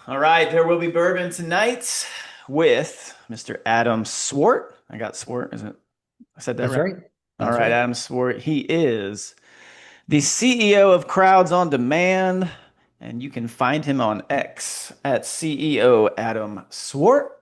All right, there will be bourbon tonight with Mr. Adam Swart. I got Swart, is it? I said that That's right? right. All That's right, right. Adam Swart. He is the CEO of Crowds on Demand, and you can find him on X at CEO Adam Swart.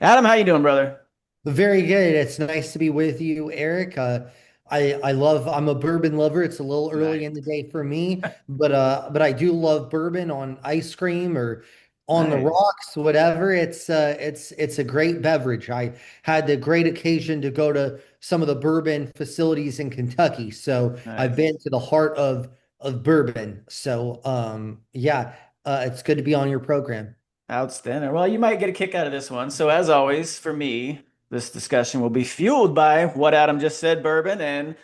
Adam, how you doing, brother? Very good. It's nice to be with you, Eric. I'm a bourbon lover. It's a little early Nice. in the day for me, but I do love bourbon on ice cream or on the Nice. rocks, whatever. It's a great beverage. I had the great occasion to go to some of the bourbon facilities in Kentucky, so I've Nice. been to the heart of bourbon. So yeah, it's good to be on your program. Outstanding. Well, you might get a kick out of this one. So, as always, for me, this discussion will be fueled by what Adam just said, bourbon, and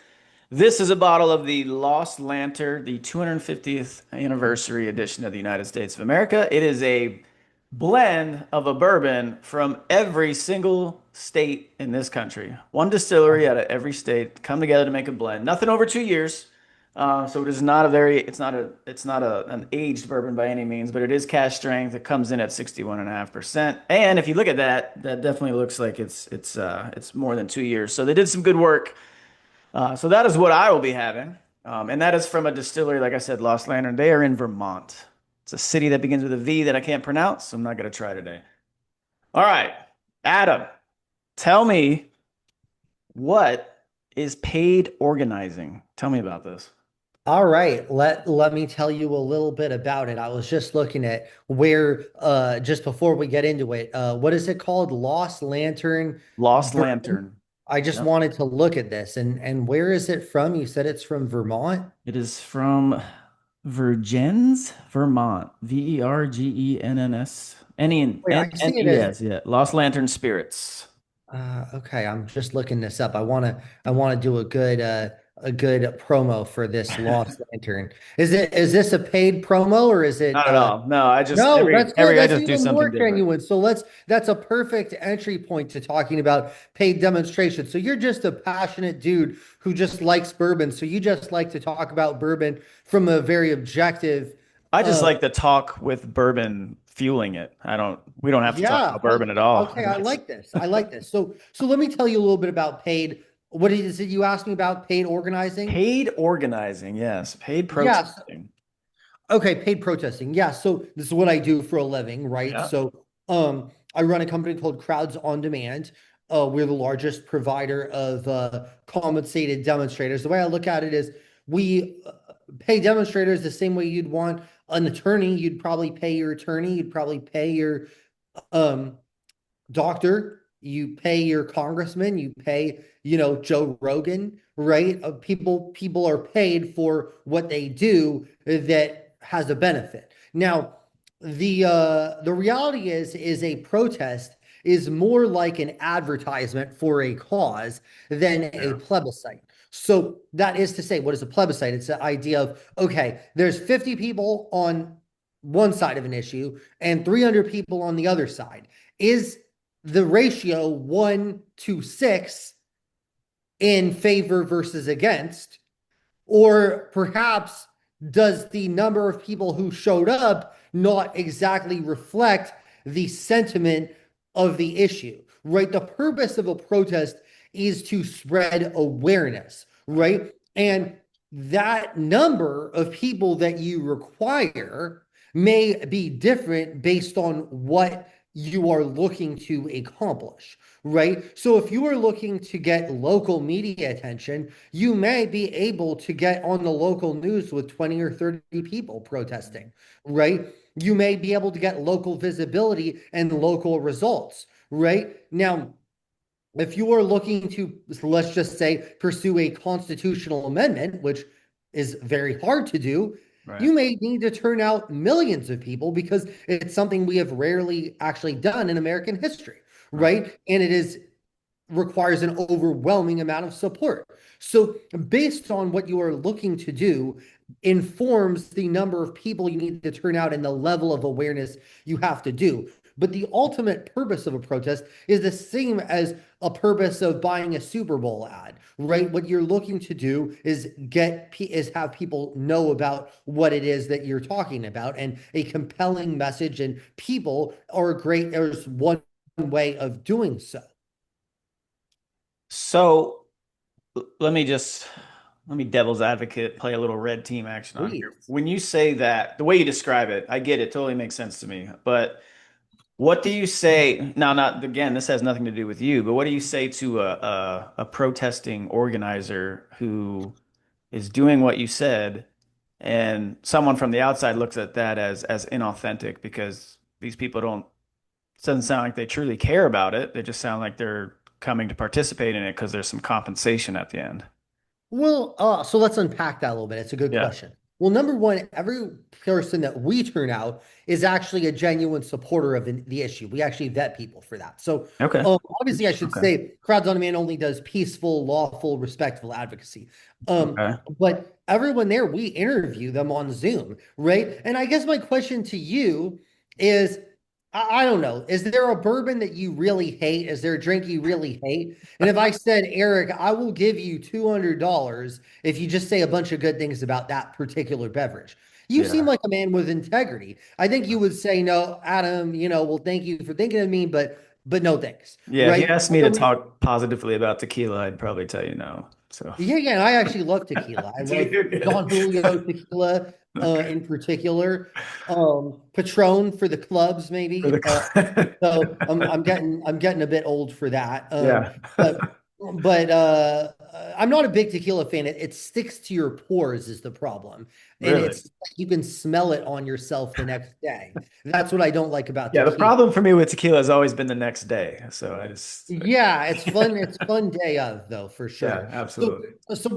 this is a bottle of the Lost Lantern, the 250th anniversary edition of the United States of America. It is a blend of a bourbon from every single state in this country. One distillery out of every state come together to make a blend. Nothing over 2 years. So it is not a very, it's not an aged bourbon by any means, but it is cask strength. It comes in at 61.5%. And if you look at that, that definitely looks like it's more than 2 years. So they did some good work. So that is what I will be having. And that is from a distillery, like I said, Lost Lantern. They are in Vermont. It's a city that begins with a V that I can't pronounce, so I'm not going to try today. All right, Adam, tell me what is paid organizing? Tell me about this. All right, let me tell you a little bit about it. I was just looking at where just before we get into it, what is it called? Lost Lantern Lost Bourbon. Lantern. I just Yep. wanted to look at this and where is it from? You said it's from Vermont? It is from Vergennes, Vermont. Vergenns. Wait, I see it as N-E-S, yeah. Lost Lantern Spirits. okay, I'm just looking this up. I want to do a good promo for this Lost Lantern. Is this a paid promo or is it Not at all. No, I just No, that's good. I That's just do even something more different. genuine. So that's a perfect entry point to talking about paid demonstration. So you're just a passionate dude who just likes bourbon. So you just like to talk about bourbon from a very objective, I just uh, like to talk with bourbon fueling it. We don't have to talk yeah. about bourbon at all. Okay, I like this. I like this. So let me tell you a little bit about paid. What is it you asked me about paid organizing? Paid organizing, yes. Paid Yes. protesting. Okay, paid protesting. Yeah, so this is what I do for a living, right? Yeah. I run a company called Crowds on Demand. We're the largest provider of compensated demonstrators. The way I look at it is we pay demonstrators the same way you'd want an attorney. You'd probably pay your attorney. You'd probably pay your um, doctor, you pay your congressman, you pay, Joe Rogan, right? People are paid for what they do that has a benefit. Now, the reality is a protest is more like an advertisement for a cause than a Yeah. plebiscite. So that is to say, what is a plebiscite? It's the idea of, okay, there's 50 people on one side of an issue and 300 people on the other side. Is the ratio 1 to 6 in favor versus against? Or perhaps does the number of people who showed up not exactly reflect the sentiment of the issue, right? The purpose of a protest is to spread awareness, right? And that number of people that you require may be different based on what you are looking to accomplish, right? So if you are looking to get local media attention, you may be able to get on the local news with 20 or 30 people protesting, right? You may be able to get local visibility and local results, right? Now, if you are looking to, let's just say, pursue a constitutional amendment, which is very hard to do, Right. you may need to turn out millions of people because it's something we have rarely actually done in American history, Right. right? And it is requires an overwhelming amount of support. So, based on what you are looking to do, informs the number of people you need to turn out and the level of awareness you have to do. But the ultimate purpose of a protest is the same as a purpose of buying a Super Bowl ad, right? What you're looking to do is have people know about what it is that you're talking about and a compelling message, and people are great. There's one way of doing so. So let me devil's advocate, play a little red team action on here. Please. When you say that, the way you describe it, I get it, totally makes sense to me. But what do you say? Now, not again, this has nothing to do with you, but what do you say to a protesting organizer who is doing what you said, and someone from the outside looks at that as inauthentic because these people don't, it doesn't sound like they truly care about it. They just sound like they're coming to participate in it because there's some compensation at the end. Well, so let's unpack that a little bit. It's a good Yeah. question. Well, number one, every person that we turn out is actually a genuine supporter of the issue. We actually vet people for that. So, Okay. obviously, I should Okay. say, Crowds on Demand only does peaceful, lawful, respectful advocacy. Um, Okay. but everyone there, we interview them on Zoom, right? And I guess my question to you is, I don't know, is there a bourbon that you really hate? Is there a drink you really hate? And if I said, Eric, I will give you $200 if you just say a bunch of good things about that particular beverage. You seem Yeah. like a man with integrity. I think you would say, no, Adam, well, thank you for thinking of me, but no thanks. Yeah. If you Right? asked me to talk positively about tequila, I'd probably tell you no. So, Yeah, yeah, and I actually love tequila. I love dude. Don Julio tequila Okay. in particular. Patron for the clubs, For maybe. the So I'm getting a bit old for that. yeah. But I'm not a big tequila fan. It sticks to your pores is the problem, and Really? it's like you can smell it on yourself the next day. That's what I don't like about Yeah, the tequila. problem for me with tequila has always been the next day. So I just, Yeah, it's fun. It's fun day of though for yeah, sure. So absolutely.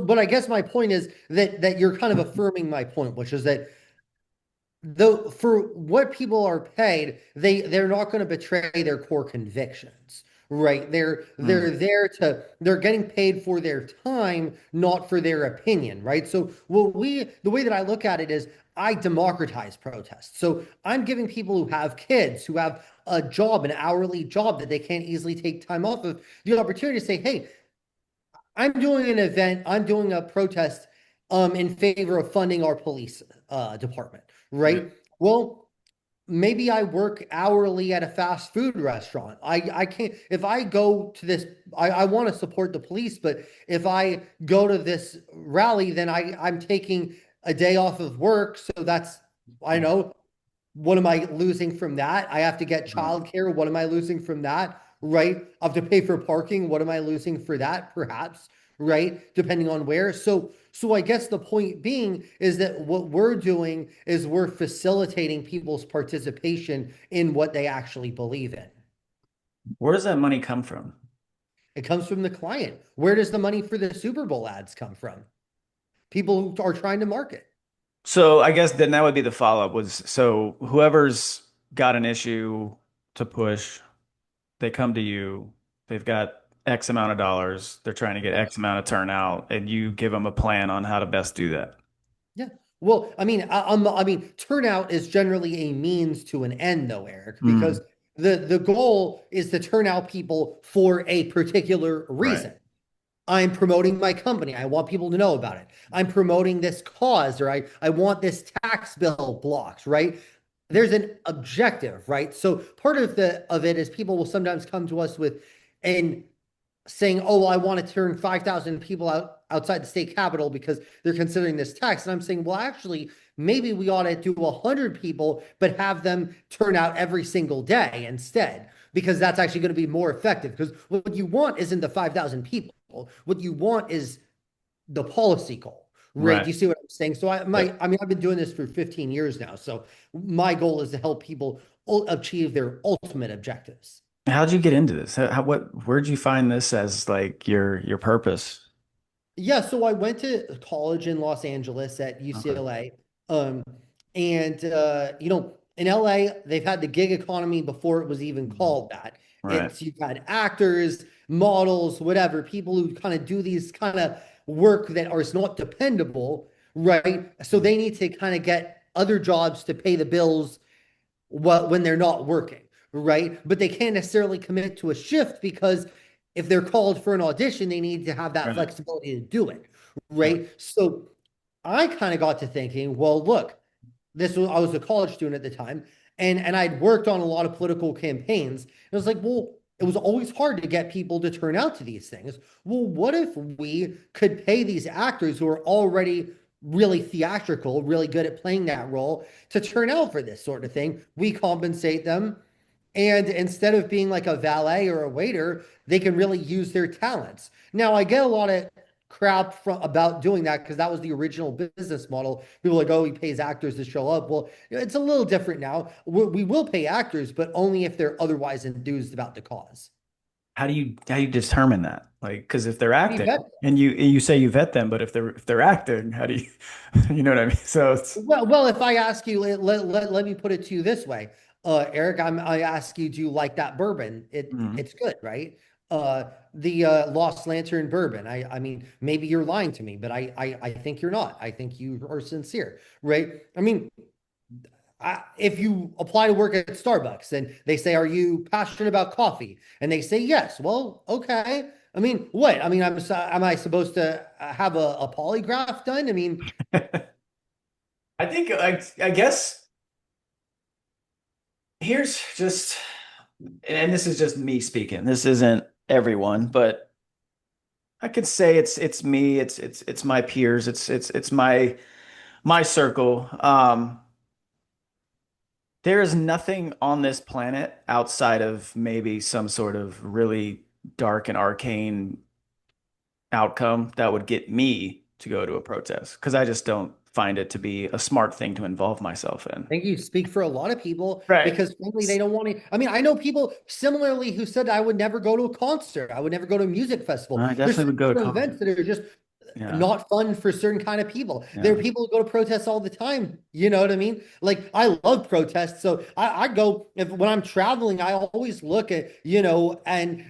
but I guess my point is that you're kind of affirming my point, which is that though for what people are paid, they're not going to betray their core convictions, right? Hmm. They're getting paid for their time, not for their opinion, right? So the way that I look at it is I democratize protests. So I'm giving people who have kids, who have a job, an hourly job that they can't easily take time off of, the opportunity to say, hey, I'm doing an event, I'm doing a protest in favor of funding our police department, Yeah. right? Well, maybe I work hourly at a fast food restaurant. I can't, if I go to this, I want to support the police, but if I go to this rally, then I'm taking a day off of work. So that's, I know, what am I losing from that? I have to get Right. childcare. What am I losing from that? Right. I have to pay for parking. What am I losing for that? Perhaps, right? Depending on where. So I guess the point being is that what we're doing is we're facilitating people's participation in what they actually believe in. Where does that money come from? It comes from the client. Where does the money for the Super Bowl ads come from? People who are trying to market. So I guess then that would be the follow-up was so whoever's got an issue to push, they come to you, they've got X amount of dollars, they're trying to get X amount of turnout, and you give them a plan on how to best do that. Yeah. Well, I mean, turnout is generally a means to an end, though, Eric, Mm, because the goal is to turn out people for a particular right. reason. I'm promoting my company. I want people to know about it. I'm promoting this cause, or I want this tax bill blocked, right? There's an objective, right? So part of it is people will sometimes come to us with an saying, "Oh, well, I want to turn 5,000 people outside the state capitol because they're considering this tax." And I'm saying, well, actually, maybe we ought to do 100 people, but have them turn out every single day instead, because that's actually going to be more effective. Because what you want isn't the 5,000 people. What you want is the policy goal, right? Do Right. you see what I'm saying? So Yeah. I mean, I've been doing this for 15 years now. So my goal is to help people achieve their ultimate objectives. How'd you get into this? Where'd you find this as like your purpose? Yeah, so I went to college in Los Angeles at Okay. UCLA. Um, and in LA, they've had the gig economy before it was even Mhm. called that. Right. It's you've had actors, models, whatever, people who kind of do these kind of work that are is not dependable, right? So they need to kind of get other jobs to pay the bills when they're not working, right? But they can't necessarily commit to a shift because if they're called for an audition, they need to have that Right. flexibility to do it, Right. right? So I kind of got to thinking, well, look, I was a college student at the time, and I'd worked on a lot of political campaigns. It was like, well, it was always hard to get people to turn out to these things. Well, what if we could pay these actors who are already really theatrical, really good at playing that role to turn out for this sort of thing? We compensate them. And instead of being like a valet or a waiter, they can really use their talents. Now, I get a lot of crap from about doing that because that was the original business model. People are like, oh, he pays actors to show up. Well, it's a little different now. We will pay actors, but only if they're otherwise enthused about the cause. How do you determine that? Like, because if they're We acting vet. and you say you vet them, but if they're acting, how do you you know what I mean? So it's Well, if I ask you, let me put it to you this way, Eric, I ask you, do you like that bourbon? Mhm. It's good, right? The Lost Lantern bourbon. I mean, maybe you're lying to me, but I think you're not. I think you are sincere, right? I mean, if you apply to work at Starbucks and they say, "Are you passionate about coffee?" and they say yes, well, okay. I mean, what? I mean, am I supposed to have a polygraph done? I mean, I think I guess here's just and this is just me speaking. This isn't everyone, but I could say it's me, it's my peers, it's my circle. There is nothing on this planet outside of maybe some sort of really dark and arcane outcome that would get me to go to a protest because I just don't find it to be a smart thing to involve myself in. I think you speak for a lot of people Right. because frankly, they don't want to. I mean, I know people similarly who said I would never go to a concert. I would never go to a music festival. I There's definitely would go to certain concert. events that are just Yeah. not fun for certain kind of people. There Yeah. are people who go to protests all the time. You know what I mean? Like I love protests. So I go if when I'm traveling, I always look at, and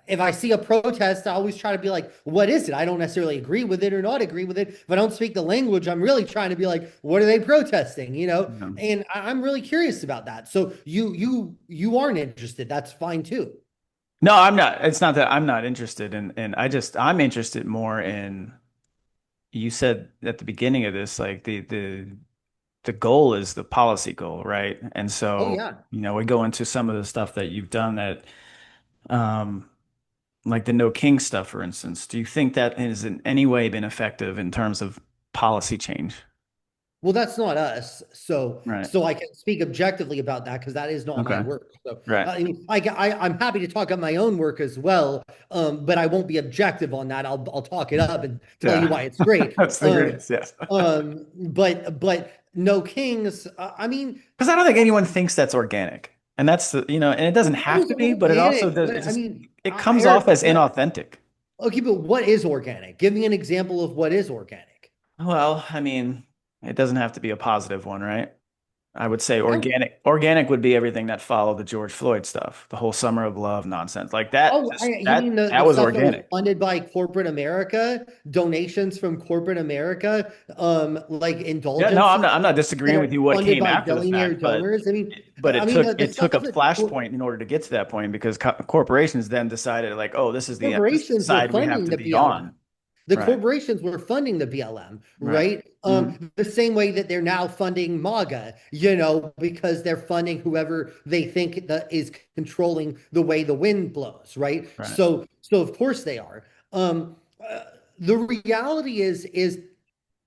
if I see a protest, I always try to be like, what is it? I don't necessarily agree with it or not agree with it. If I don't speak the language, I'm really trying to be like, what are they protesting? Yeah. And I'm really curious about that. So you aren't interested. That's fine too. No, I'm not. It's not that I'm not interested in I'm interested more in you said at the beginning of this, like the goal is the policy goal, right? And Oh so, yeah. we go into some of the stuff that you've done that um like the No King stuff, for instance. Do you think that has in any way been effective in terms of policy change? Well, that's not us. So, Right. so I can speak objectively about that because that is not my Okay. work. So, Right. I mean, I'm happy to talk about my own work as well. But I won't be objective on that. I'll talk it up and tell you Yeah. why it's great. That's the greatest, yes. But no kings. I mean, Because I don't think anyone thinks that's organic. And that's and it doesn't what have is to be, but it also organic? does it I just mean, it comes Eric, off as what? inauthentic. Okay, but what is organic? Give me an example of what is organic. Well, I mean, it doesn't have to be a positive one, right? I would say I organic would be everything that followed the George Floyd stuff, the whole summer of love nonsense. Like that Oh, just you mean that the that was stuff that was organic. funded by corporate America, donations from corporate America, like Yeah, no, I'm indulgences not I'm not that disagreeing with are you what funded came by after the billionaire fact, but donors? I mean, but it took the it stuff took a that flashpoint in order to get to that point because corporations then decided like, oh, this is the corporations were side we have funding to the be BLM. on. The Right. corporations were funding the BLM, Right. right? Mhm. The same way that they're now funding MAGA, because they're funding whoever they think that is controlling the way the wind blows, right? Right. So of course they are. Um, uh, the reality is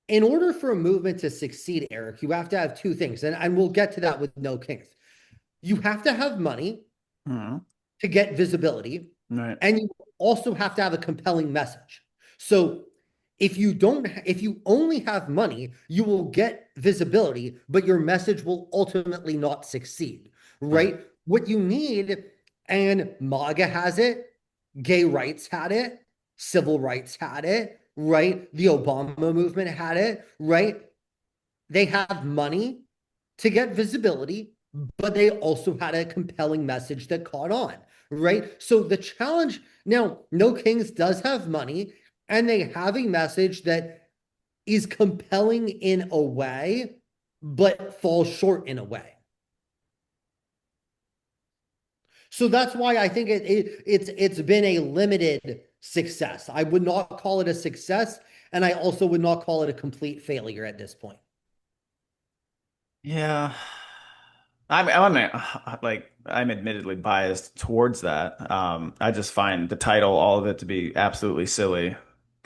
in order for a movement to succeed, Eric, you have to have two things, and we'll get to that with No Kings. You have to have money Mhm. to get visibility, Right. and you also have to have a compelling message. So if you only have money, you will get visibility, but your message will ultimately not succeed, Right. right? What you need, and MAGA has it, gay rights had it, civil rights had it, right? The Obama movement had it, right? They have money to get visibility, but they also had a compelling message that caught on, right? So the challenge now, No Kings does have money and they have a message that is compelling in a way, but falls short in a way. So that's why I think it's been a limited success. I would not call it a success, and I also would not call it a complete failure at this point. Yeah. I'm admittedly biased towards that. I just find the title, all of it, to be absolutely silly.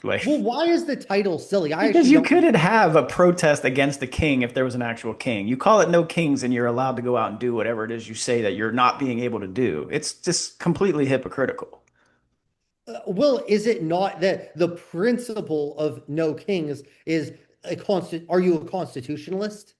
Like, Well, why is the title silly? I because actually you don't. couldn't have a protest against the king if there was an actual king. You call it no kings and you're allowed to go out and do whatever it is you say that you're not being able to do. It's just completely hypocritical. Well, is it not that the principle of no kings is a constant? Are you a constitutionalist?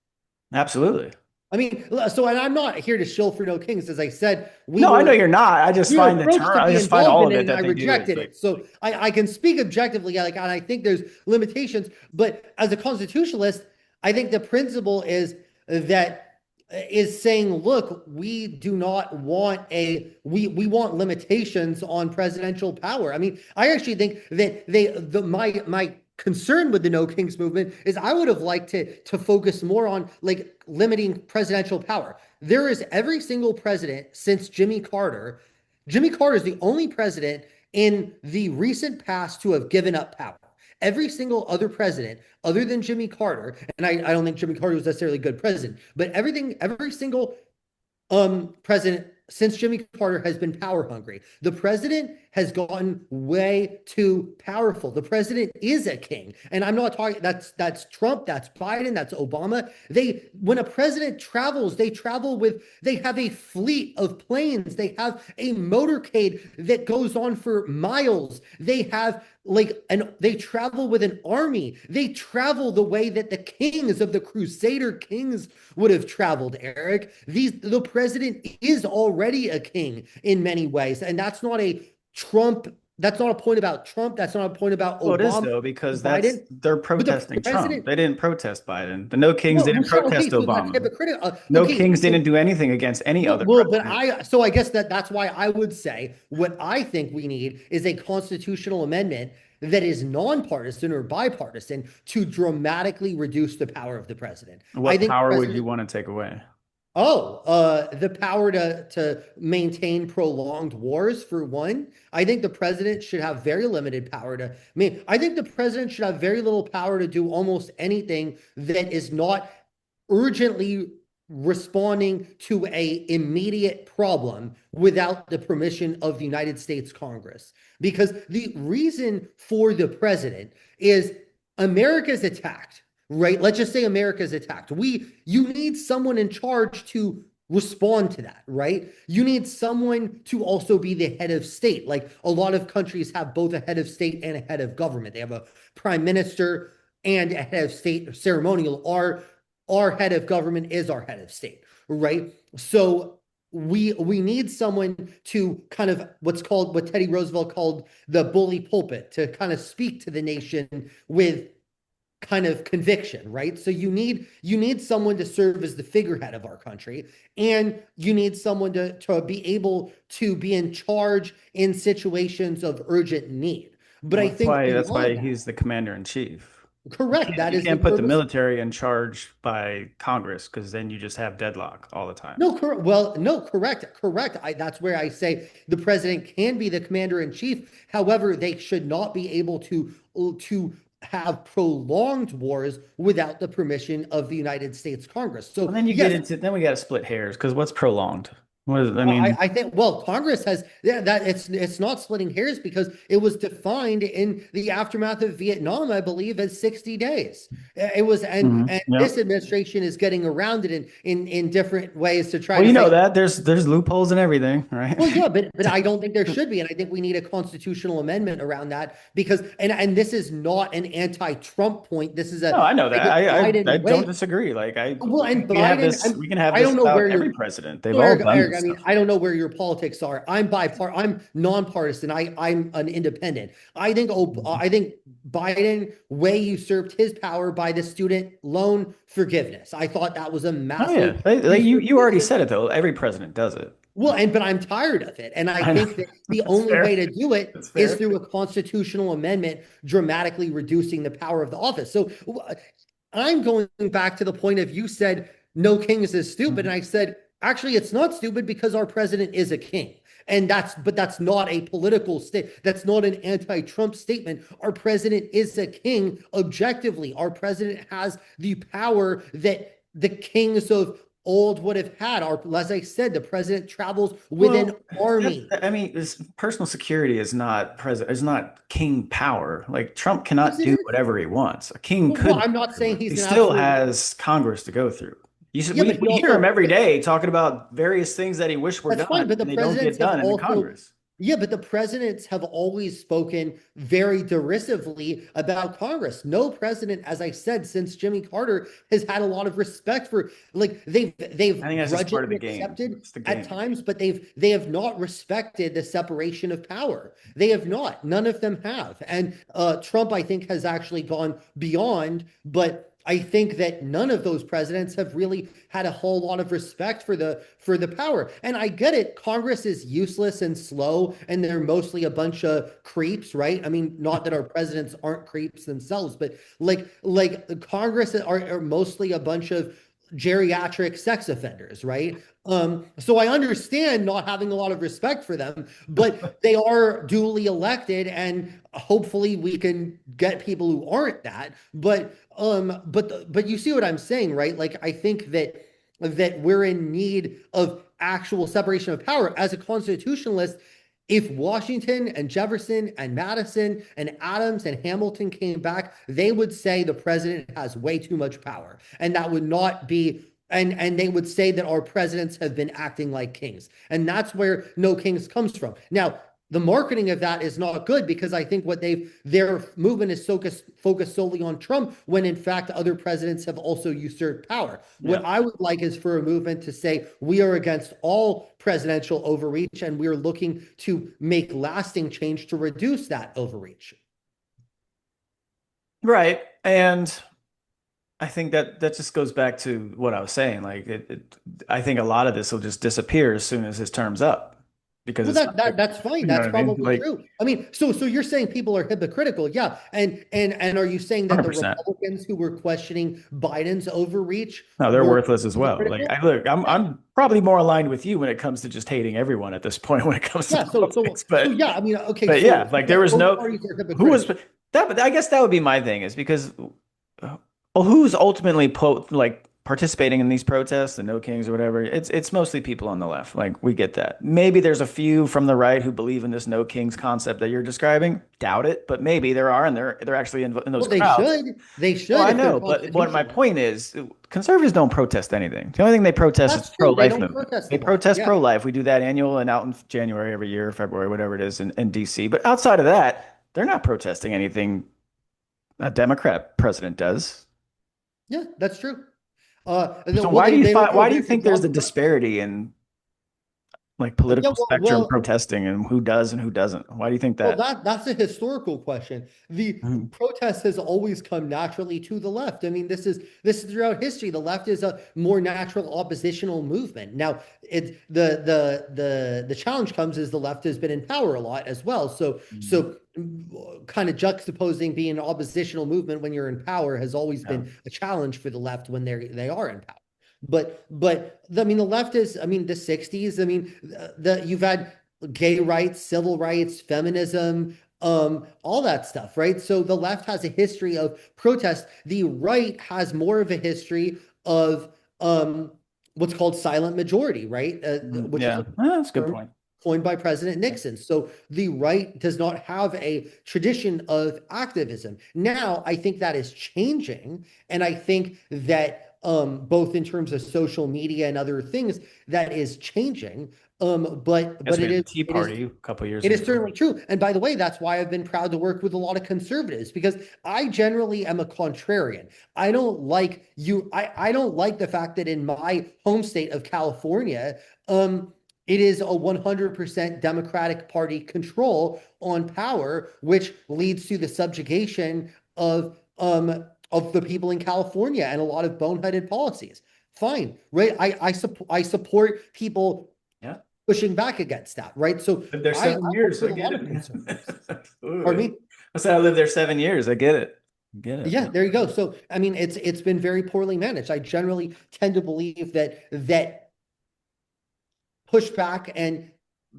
Absolutely. I mean, so and I'm not here to shill for no kings. As I said, No, I know you're not. we were approached to I be just find involved all in of it, it and I that they do is rejected like, it. So I can speak objectively, like, and I think there's limitations. But as a constitutionalist, I think the principle that is saying, look, we do not want we want limitations on presidential power. I mean, I actually think that my concern with the No Kings movement is I would have liked to focus more on like limiting presidential power. There is every single president since Jimmy Carter. Jimmy Carter is the only president in the recent past to have given up power. Every single other president, other than Jimmy Carter, and I don't think Jimmy Carter was necessarily a good president, but every single president since Jimmy Carter has been power hungry. The president has gotten way too powerful. The president is a king. And I'm not talking that's Trump, that's Biden, that's Obama. They when a president travels, they have a fleet of planes. They have a motorcade that goes on for miles. They have and they travel with an army. They travel the way that the kings of the Crusader kings would have traveled, Eric. The president is already a king in many ways, and that's not a Trump. That's not a point about Trump. That's not a point about well, it is Obama though, or because Biden. they're But the protesting Trump. president, They didn't protest Biden. The No Kings well, didn't so okay, protest so that's Obama. hypocritical. No Okay, Kings so didn't do anything against any other but president. I so I guess that's why I would say what I think we need is a constitutional amendment that is nonpartisan or bipartisan to dramatically reduce the power of the president. I What think power would you president want to take away? the power to maintain prolonged wars for one. I think the president should have very limited power to. I mean, I think the president should have very little power to do almost anything that is not urgently responding to a immediate problem without the permission of the United States Congress. Because the reason for the president is America's attacked, right? Let's just say America's attacked. You need someone in charge to respond to that, right? You need someone to also be the head of state. Like a lot of countries have both a head of state and a head of government. They have a prime minister and a head of state ceremonial. Our head of government is our head of state, right? So we need someone to kind of what Teddy Roosevelt called the bully pulpit to kind of speak to the nation with kind of conviction, right? So you need someone to serve as the figurehead of our country, and you need someone to be able to be in charge in situations of urgent need. But Well, I think that's why beyond that, he's the commander in chief. correct, that You is the can't put the purpose. military in charge by Congress because then you just have deadlock all the time. No, correct. Well, no, correct. That's where I say the president can be the commander in chief. However, they should not be able to have prolonged wars without the permission of the United States Congress. Well, So then you get yes, into then we got to split hairs because what's prolonged? What is I well, mean, I think Congress has that it's not splitting hairs because it was defined in the aftermath of Vietnam, I believe, as 60 days. It was and yeah. this administration is getting around it in different ways to try Well, to you know say, that there's loopholes and everything, right? well, yeah, but I don't think there should be, and I think we need a constitutional amendment around that because and this is not an anti-Trump point. This is No, I know I that. think I Biden don't way. disagree. Like Well, and we can have Biden, this we can have I this don't know about where every you're. president. They've So all Eric, done Eric, this I mean, stuff. I don't know where your politics are. I'm nonpartisan. I'm an independent. I think Biden way usurped his power by the student loan forgiveness. I thought that was a Oh yeah, massive you already usurpation. said it though. Every president does it. Well, but I'm tired of it. And I I know think that the that's only way fair. to do it That's is fair. through a constitutional amendment dramatically reducing the power of the office. So I'm going back to the point of you said no kings is stupid. And I said, Actually, it's not stupid because our president is a king. And but that's not a political state. That's not an anti-Trump statement. Our president is a king objectively. Our president has the power that the kings of old would have had. As I said, the president travels with an Well, army. I mean, this personal security is not king power. Like Trump Yes, cannot it do is. whatever he wants. A king Well, could do I'm not whatever he saying wants. He he's an still absolute. has Congress to go through. Yeah, but he We hear him also, every day talking about various things that he wish were that's done fine, but the and they don't presidents get have done in the also, Congress. yeah, but the presidents have always spoken very derisively about Congress. No president, as I said, since Jimmy Carter has had a lot of respect for, like I they've think that's just part of grudgingly the game. accepted It's the at game. times, but they have not respected the separation of power. They have not. None of them have. And Trump, I think, has actually gone beyond, but I think that none of those presidents have really had a whole lot of respect for the power. And I get it. Congress is useless and slow, and they're mostly a bunch of creeps, right? I mean, not that our presidents aren't creeps themselves, but like Congress are mostly a bunch of geriatric sex offenders, right? So I understand not having a lot of respect for them, but they are duly elected, and hopefully we can get people who aren't that. But you see what I'm saying, right? Like I think that we're in need of actual separation of power. As a constitutionalist, if Washington and Jefferson and Madison and Adams and Hamilton came back, they would say the president has way too much power. And that would not be, and they would say that our presidents have been acting like kings. And that's where no kings comes from. Now, the marketing of that is not good because I think their movement is focused solely on Trump when in fact other presidents have also usurped power. Yeah. What I would like is for a movement to say we are against all presidential overreach and we are looking to make lasting change to reduce that overreach. Right. And I think that just goes back to what I was saying. Like I think a lot of this will just disappear as soon as his term's up because Well, it's not, that's fine. you know That's what I mean? probably Like true. I mean, so you're saying people are hypocritical, yeah? And are you saying that the 100%. Republicans who were questioning Biden's overreach No, they're were worthless as well. Like hypocritical? Yeah, I'm probably more aligned with you when it comes to just hating everyone at this point when it comes to yeah. politics. So yeah. I mean, okay. But yeah, So like there yes, was both no parties are who was hypocritical. that. But I guess that would be my thing is because well, who's ultimately like participating in these protests, the No Kings or whatever? It's mostly people on the left. Like we get that. Maybe there's a few from the right who believe in this No Kings concept that you're describing. Doubt it, but maybe there are, and they're actually in those Well, they crowds. should. They Well, should I if they're know, but what my constitutional. point is, conservatives don't protest anything. The only thing they protest is That's the true. They pro-life don't movement. protest a They lot. protest Yeah. pro-life. We do that annual and out in January every year, February, whatever it is in DC. But outside of that, they're not protesting anything a Democrat president does. Yeah, that's true. So Well, they don't do a why do you very good think there's job the of disparity in like yeah, political spectrum well, protesting and who does and who doesn't? Why do you think well, that? that's a historical question. The Mhm. protest has always come naturally to the left. I mean, this is throughout history. The left is a more natural oppositional movement. Now, it's the challenge comes is the left has been in power a lot as well. Mhm. Kind of juxtaposing being an oppositional movement when you're in power has always Yeah. been a challenge for the left when they are in power. But I mean, the left is, I mean, the 60s, I mean, you've had gay rights, civil rights, feminism, all that stuff, right? So the left has a history of protest. The right has more of a history of what's called silent majority, right? Mhm. Which is Yeah. a That's a good term point. coined by President Nixon. So the right does not have a tradition of activism. Now, I think that is changing, and I think that both in terms of social media and other things, that is changing. Guess But we it had the is Tea it is Party a couple years it is ago. certainly true. And by the way, that's why I've been proud to work with a lot of conservatives because I generally am a contrarian. I don't like the fact that in my home state of California, it is a 100% Democratic Party control on power, which leads to the subjugation of the people in California and a lot of boneheaded policies. Fine, right? I support people Yeah. pushing back against that, right? So Lived there I 7 years. work So with I a get lot of it. conservatives. Pardon Ooh. me? I said I lived there 7 years. I get it. I get it. Yeah, there you go. So I mean, it's been very poorly managed. I generally tend to believe that pushback and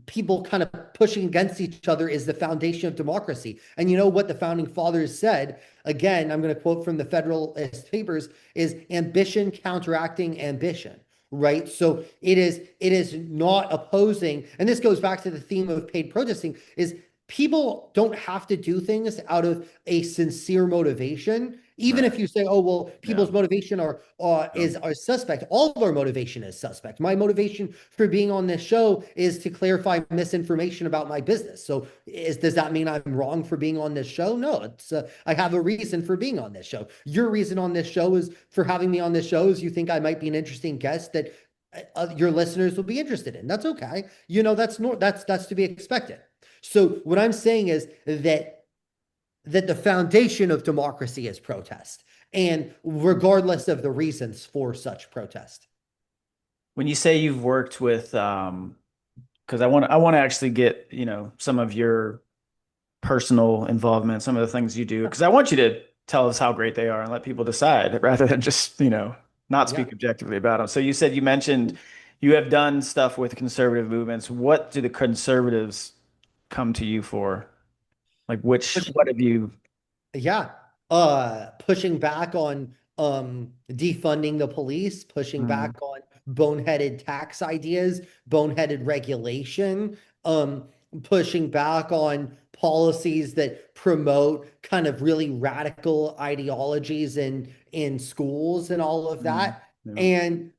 people kind of pushing against each other is the foundation of democracy. And you know what the founding fathers said? Again, I'm going to quote from the Federalist Papers is ambition counteracting ambition, right? So it is not opposing, and this goes back to the theme of paid protesting, is people don't have to do things out of a sincere motivation. Even Right. if you say, "Oh well, Yeah. people's motivation are Yeah. is suspect," all of our motivation is suspect. My motivation for being on this show is to clarify misinformation about my business. So, does that mean I'm wrong for being on this show? No, it's I have a reason for being on this show. Your reason on this show is for having me on this show is you think I might be an interesting guest that your listeners will be interested in. That's okay. That's to be expected. So what I'm saying is that the foundation of democracy is protest, and regardless of the reasons for such protest. When you say you've worked with, because I want to actually get, some of your personal involvement, some of the things you do, because I want you to tell us how great they are and let people decide rather than just, not Yeah. speak objectively about them. So you mentioned you have done stuff with conservative movements. What do the conservatives come to you for? Like what have you? Yeah. Pushing back on defunding the police, pushing back Mm, on boneheaded tax ideas, boneheaded regulation, pushing back on policies that promote kind of really radical ideologies in schools and all of mm, that. yeah, And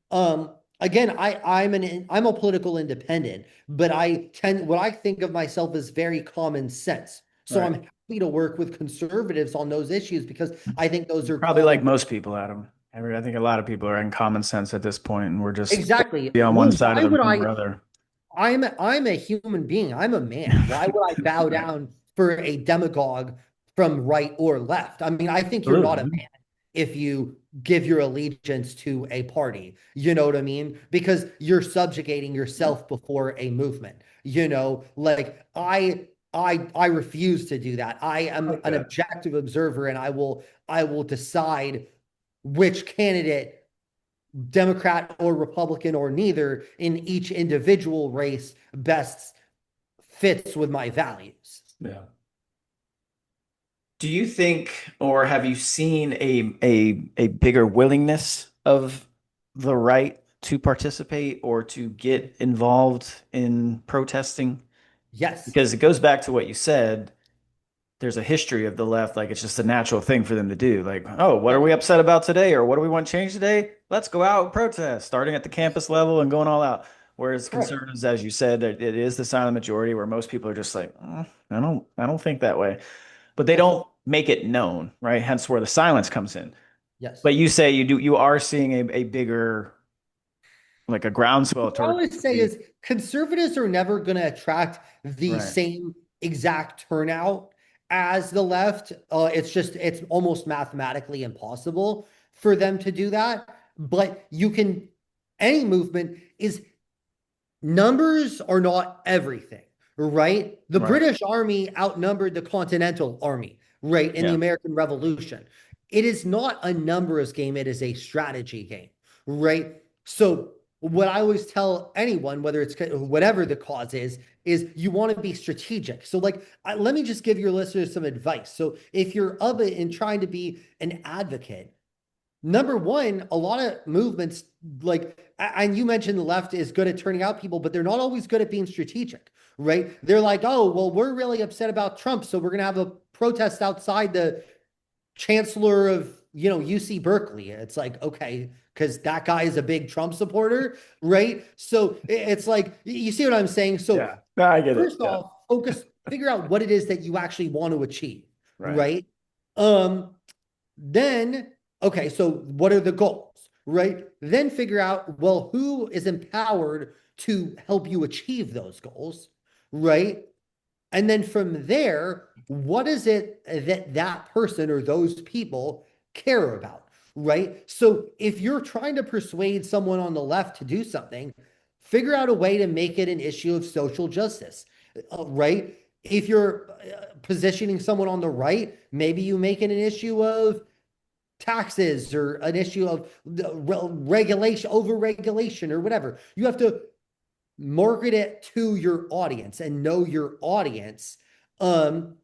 again, I'm a political independent, but what I think of myself as very common sense. So right. I'm happy to work with conservatives on those issues because I think those are Probably like common. most people, Adam. I think a lot of people are in common sense at this point, and we're just Exactly. be on one Well, side of why the would room or I? other. I'm a human being. I'm a man. Why would I bow Right. down for a demagogue from right or left? I mean, I think you're not a Absolutely. man if you give your allegiance to a party. You know what I mean? Because you're subjugating yourself before a movement. Like I refuse to do that. I I am like an that. objective observer and I will decide which candidate, Democrat or Republican or neither, in each individual race best fits with my values. Yeah. Do you think, or have you seen a bigger willingness of the right to participate or to get involved in protesting? Yes. Because it goes back to what you said. There's a history of the left, like it's just a natural thing for them to do. Like, oh, what are Yep. we upset about today? Or what do we want changed today? Let's go out and protest, starting at the campus level and going all out. Whereas Correct. conservatives, as you said, it is the silent majority where most people are just like, I don't think that way. But they Yes. don't make it known, right? Hence where the silence comes in. Yes. But you say you are seeing a bigger, like a groundswell What I towards always say the is conservatives are never going to attract the right. same exact turnout as the left. It's almost mathematically impossible for them to do that. But any movement is numbers are not everything, right? The Right. British Army outnumbered the Continental Army, right, in the Yeah. American Revolution. It is not a numbers game, it is a strategy game, right? So, what I always tell anyone, whether it's whatever the cause is you want to be strategic. So, like, let me just give your listeners some advice. So, if you're of it and trying to be an advocate, number one, a lot of movements, like, and you mentioned the left is good at turning out people, but they're not always good at being strategic, right? They're like, oh, well, we're really upset about Trump, so we're going to have a protest outside the chancellor of, UC Berkeley. It's like, okay, because that guy is a big Trump supporter, right? So it's like, you see what I'm saying? So, Yeah. No, I get it. first Yeah. off, figure out what it is that you actually want to achieve, Right. right? Um, then, okay, so what are the goals, right? Then figure out, well, who is empowered to help you achieve those goals, right? And then from there, what is it that that person or those people care about, right? So if you're trying to persuade someone on the left to do something, figure out a way to make it an issue of social justice, right? If you're positioning someone on the right, maybe you make it an issue of taxes or an issue of regulation, over regulation, or whatever. You have to market it to your audience and know your audience. Um,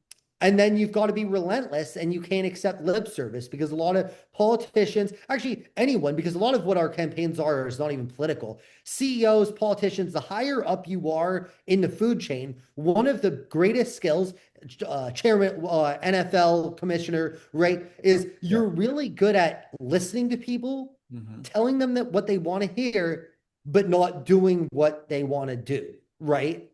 and then you've got to be relentless and you can't accept lip service because a lot of politicians, actually anyone, because a lot of what our campaigns are is not even political. CEOs, politicians, the higher up you are in the food chain, one of the greatest skills, chairman, NFL commissioner, right, is Yeah. you're really good at listening to people, Hmm. telling them that what they want to hear, but not doing what they want to do, right?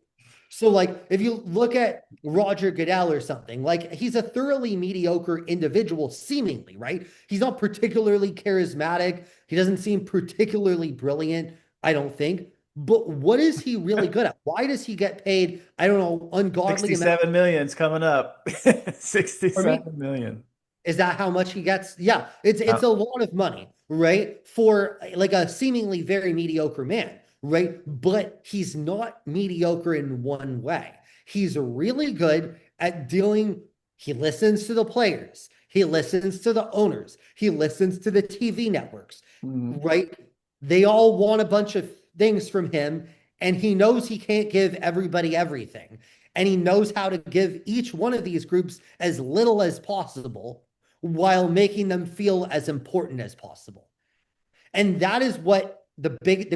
So, like, if you look at Roger Goodell or something, like, he's a thoroughly mediocre individual, seemingly, right? He's not particularly charismatic. He doesn't seem particularly brilliant, I don't think. But what is he really good at? Why does he get paid, I don't know, ungodly amount? 67 million's coming up. For me, 67 million. is that how much he gets? Yeah, it's Uh, a lot of money, right? For like a seemingly very mediocre man, right? But he's not mediocre in one way. He's really good at dealing, he listens to the players, he listens to the owners, he listens to the TV networks, mhm. right? They all want a bunch of things from him, and he knows he can't give everybody everything. And he knows how to give each one of these groups as little as possible while making them feel as important as possible. And that is what the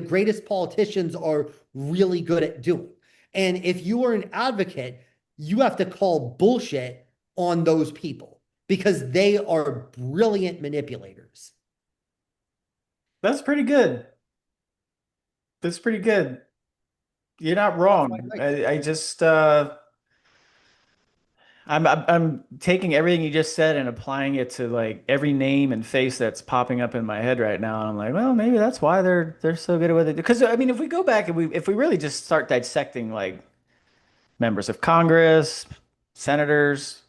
greatest politicians are really good at doing. And if you are an advocate, you have to call bullshit on those people because they are brilliant manipulators. That's pretty good. That's pretty good. You're not wrong. I just I'm taking everything you just said and applying it to like every name and face that's popping up in my head right now. And I'm like, well, maybe that's why they're so good at what they do. Because I mean, if we go back and we if we really just start dissecting like members of Congress, senators,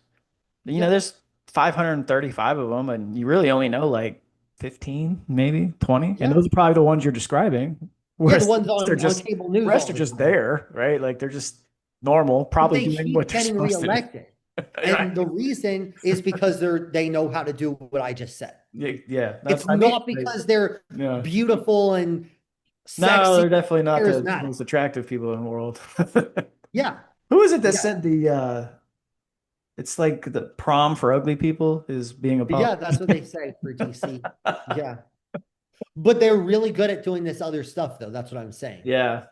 you know, Yeah. there's 535 of them, and you really only know like 15, maybe 20, and Yeah. those are probably the ones you're describing. Yeah. The Whereas the ones rest are on just cable news rest all are the just time. there, right? Like they're just normal, But probably they doing what keep they're getting supposed to do. reelected. Right. And the reason is because they know how to do what I just said. Yeah, yeah, that's It's what I mean. not Like, because they're yeah. beautiful and No, sexy, they're definitely not the charismatic. most attractive people in the world. Yeah. Who is it that Yeah. said the it's like the prom for ugly people is being a Yeah. politician? That's what they say for DC. Yeah. But they're really good at doing this other stuff, though. That's what I'm saying. Yeah.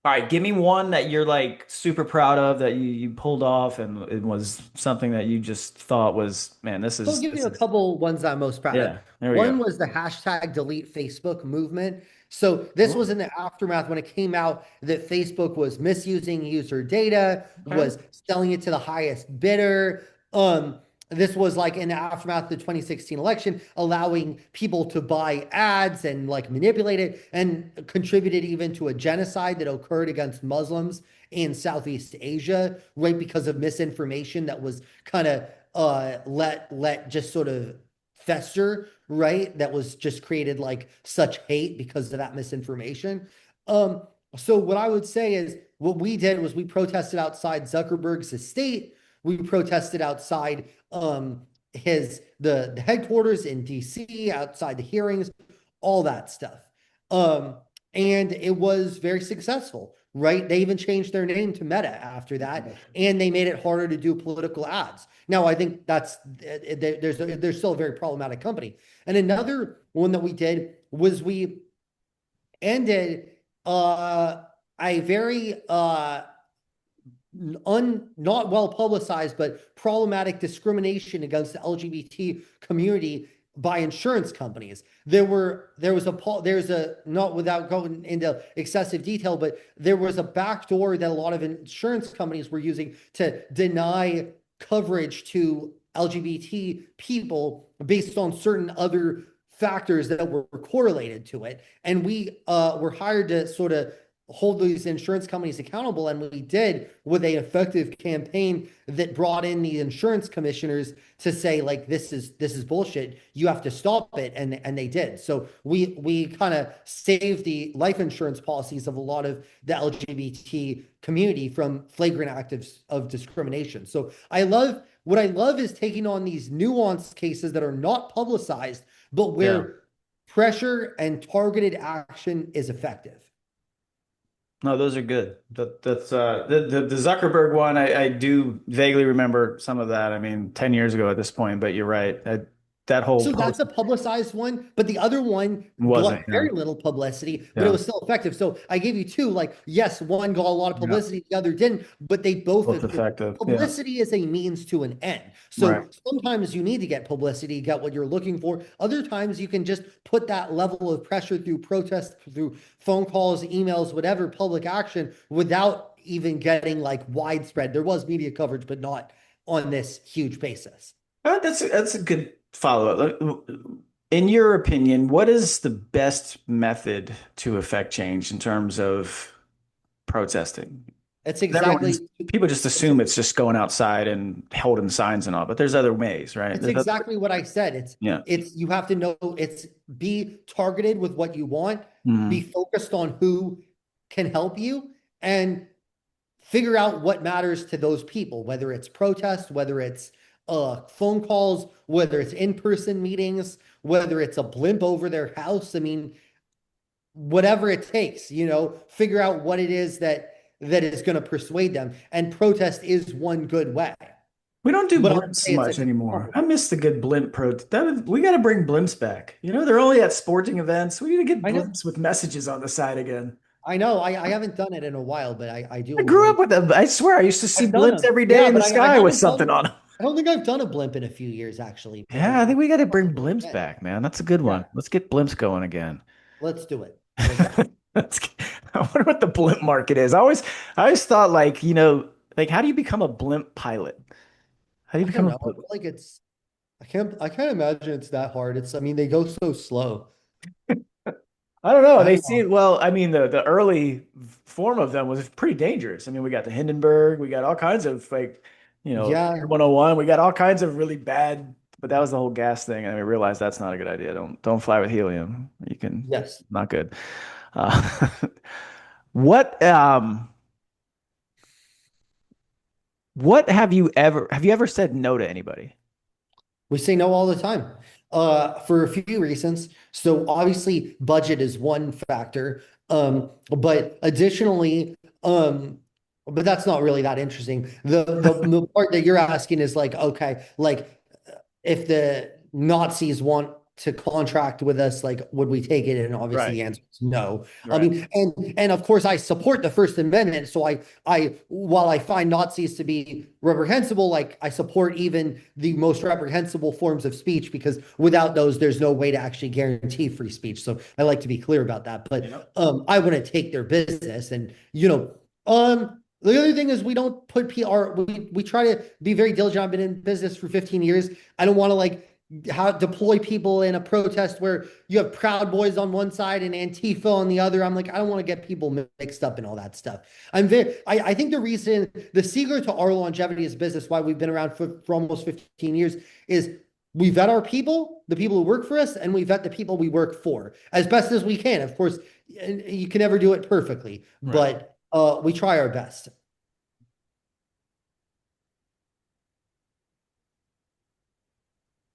All right, give me one that you're like super proud of that you pulled off and it was something that you just thought was, man, So I'll give this you a is couple ones that I'm most proud of. yeah, there we go. One was the hashtag delete Facebook movement. So this was Ooh, in the aftermath when it came out that Facebook was misusing user data, okay. was selling it to the highest bidder. This was like in the aftermath of the 2016 election, allowing people to buy ads and like manipulate it, and contributed even to a genocide that occurred against Muslims in Southeast Asia, right? Because of misinformation that was kind of let just sort of fester, right? That was just created like such hate because of that misinformation. Um, so what I would say is what we did was we protested outside Zuckerberg's estate. We protested outside the headquarters in DC, outside the hearings, all that stuff. Um, and it was very successful, right? They even changed their name to Meta after that, and they made it harder to do political ads. Now, I think there's still a very problematic company. And another one that we did was we ended a very not well publicized, but problematic discrimination against the LGBT community by insurance companies. There's a not without going into excessive detail, but there was a backdoor that a lot of insurance companies were using to deny coverage to LGBT people based on certain other factors that were correlated to it. And we were hired to sort of hold these insurance companies accountable, and we did with a effective campaign that brought in the insurance commissioners to say like this is bullshit, you have to stop it, and they did. So we kind of saved the life insurance policies of a lot of the LGBT community from flagrant acts of discrimination. So what I love is taking on these nuanced cases that are not publicized, but Yeah. where pressure and targeted action is effective. No, those are good. That's the Zuckerberg one. I do vaguely remember some of that. I mean, 10 years ago at this point, but you're right. That whole So that's post a publicized one, but the other one wasn't, got yeah. very little publicity, but it Yeah. was still effective. So I gave you two, like, yes, one got a lot of Yeah. publicity, the other didn't, but they both, Both effective. Yeah. publicity is a means to an end. Right. So sometimes you need to get publicity, get what you're looking for. Other times you can just put that level of pressure through protest, through phone calls, emails, whatever public action without even getting like widespread. There was media coverage, but not on this huge basis. That's a good follow-up. In your opinion, what is the best method to affect change in terms of protesting? It's 'Cause everyone exactly just people just it's assume it's just going outside and holding signs and all, but there's other ways, right? it's There's other, exactly what I said. yeah. It's you have to know it's be targeted with what you want, be Mhm. focused on who can help you, and figure out what matters to those people, whether it's protest, whether it's phone calls, whether it's in-person meetings, whether it's a blimp over their house. I mean, whatever it takes, figure out what it is that is going to persuade them. And protest is one good way. We don't do But I would blimps say it's a much anymore. I compromise. miss the good blimp we got to bring blimps back. They're only at sporting events. We need to get I know. blimps with messages on the side again. I know. I haven't done it in a while, but I do I grew enjoy. up with them. I swear, I used to see I've done blimps them. every day Yeah, in the but I sky with haven't something done. on them. I don't think I've done a blimp in a few years, actually. But Yeah, I think we got to bring probably blimps again. back, man. That's a good Yeah, one. Let's get blimps going again. let's do it. Let's do it. Let's get- I wonder what the blimp market is. I always thought like, like how do you become a blimp pilot? How do you I don't become a know. I feel like it's. I can't imagine it's that hard. I mean, they go so slow. I don't know. I They don't know. seem well. I mean, the early form of them was pretty dangerous. I mean, we got the Hindenburg, we got all kinds of like, Air Yeah. 101. We got all kinds of really bad. But that was the whole gas thing, and we realized that's not a good idea. Don't fly with helium. You can Yes. not good. Uh, what what have you ever said no to anybody? We say no all the time, for a few reasons. So obviously, budget is one factor, but additionally, but that's not really that interesting. The part that you're asking is like, okay, like if the Nazis want to contract with us, like, would we take it? And obviously Right. the answer is no. I Right. mean, and of course I support the First Amendment. So I while I find Nazis to be reprehensible, like I support even the most reprehensible forms of speech because without those, there's no way to actually guarantee free speech. So I like to be clear about that. But Yep. I wouldn't take their business. And the other thing is we don't put PR. We try to be very diligent. I've been in business for 15 years. I don't want to like how deploy people in a protest where you have Proud Boys on one side and Antifa on the other. I'm like, I don't want to get people mixed up in all that stuff. I think the secret to our longevity as business, why we've been around for almost 15 years, is we vet our people, the people who work for us, and we vet the people we work for as best as we can. Of course, you can never do it perfectly, Right. but we try our best.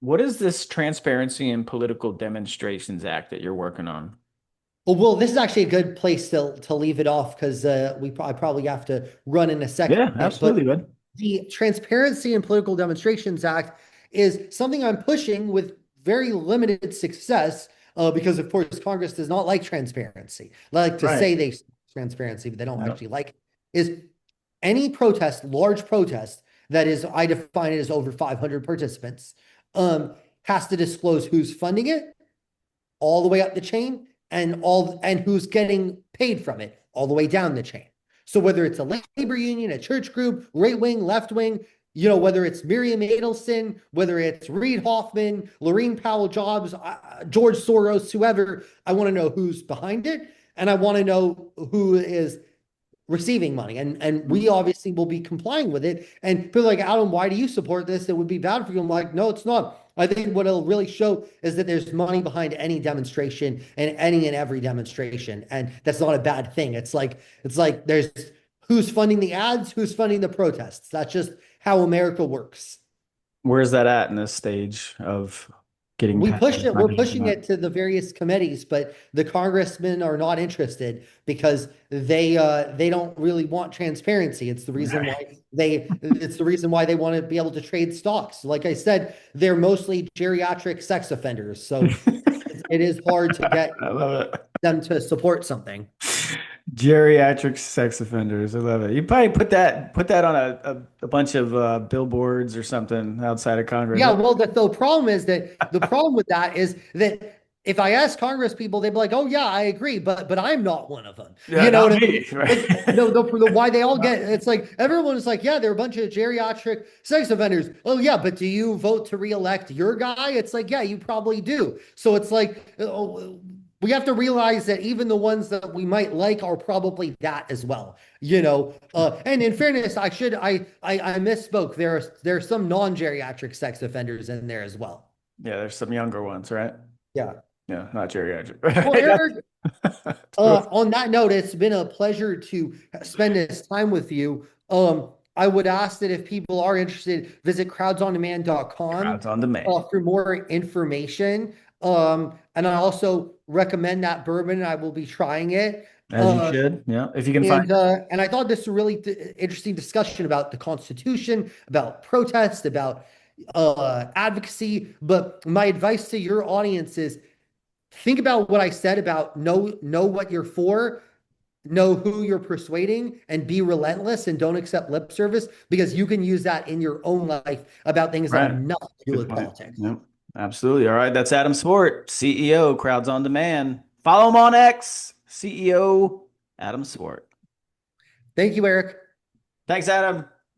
What is this Transparency in Political Demonstrations Act that you're working on? Well, this is actually a good place to leave it off because I probably have to run in a second. Yeah, But absolutely, bud. the Transparency and Political Demonstrations Act is something I'm pushing with very limited success because, of course, Congress does not like transparency. They like to Right. say they support transparency, but they don't Yep. actually like it. Is any protest, large protest, that is, I define it as over 500 participants, has to disclose who's funding it all the way up the chain and who's getting paid from it all the way down the chain. So whether it's a labor union, a church group, right wing, left wing, whether it's Miriam Adelson, whether it's Reid Hoffman, Laurene Powell Jobs, George Soros, whoever, I want to know who's behind it. And I want to know who is receiving money. And we obviously will be complying with it. And people are like, Adam, why do you support this? It would be bad for you. I'm like, no, it's not. I think what it'll really show is that there's money behind any demonstration and any and every demonstration. And that's not a bad thing. It's like there's who's funding the ads, who's funding the protests. That's just how America works. Where's that at in this stage of? getting passed and trying We're to get pushing done. it to the various committees, but the congressmen are not interested because they don't really want transparency. It's the reason why they want to be able to trade stocks. Like I said, they're mostly geriatric sex offenders, so it is hard to get I love it. them to support something. Geriatric sex offenders. I love it. You probably put that on a bunch of billboards or something outside of Congress. Yeah, well, the problem is that the problem with that is that if I ask Congress people, they'd be like, "Oh yeah, I agree," but I'm not one of them. Yeah, You know not what I mean? me. Like Right. why they all get it's like everyone is like, "Yeah, they're a bunch of geriatric sex offenders." Oh yeah, but do you vote to reelect your guy? It's like, yeah, you probably do. So it's like we have to realize that even the ones that we might like are probably that as well. And in fairness, I misspoke. There's some non-geriatric sex offenders in there as well. Yeah, there's some younger ones, right? Yeah. Yeah, not geriatric. Well, Right. Eric, Totally. on that note, it's been a pleasure to spend this time with you. I would ask that if people are interested, visit crowdsondemand.com Crowds on demand, for more information. And I also recommend that bourbon. I will be trying it. as you Uh, should. Yeah, if you can find. and I thought this was a really interesting discussion about the Constitution, about protest, about advocacy. But my advice to your audience is think about what I said about know what you're for, know who you're persuading, and be relentless and don't accept lip service because you can use that in your own life about things that have Right. nothing to do Good with point. politics. Yep. Absolutely. All right. That's Adam Swart, CEO, Crowds on Demand. Follow him on X, CEO Adam Swart. Thank you, Eric. Thanks, Adam.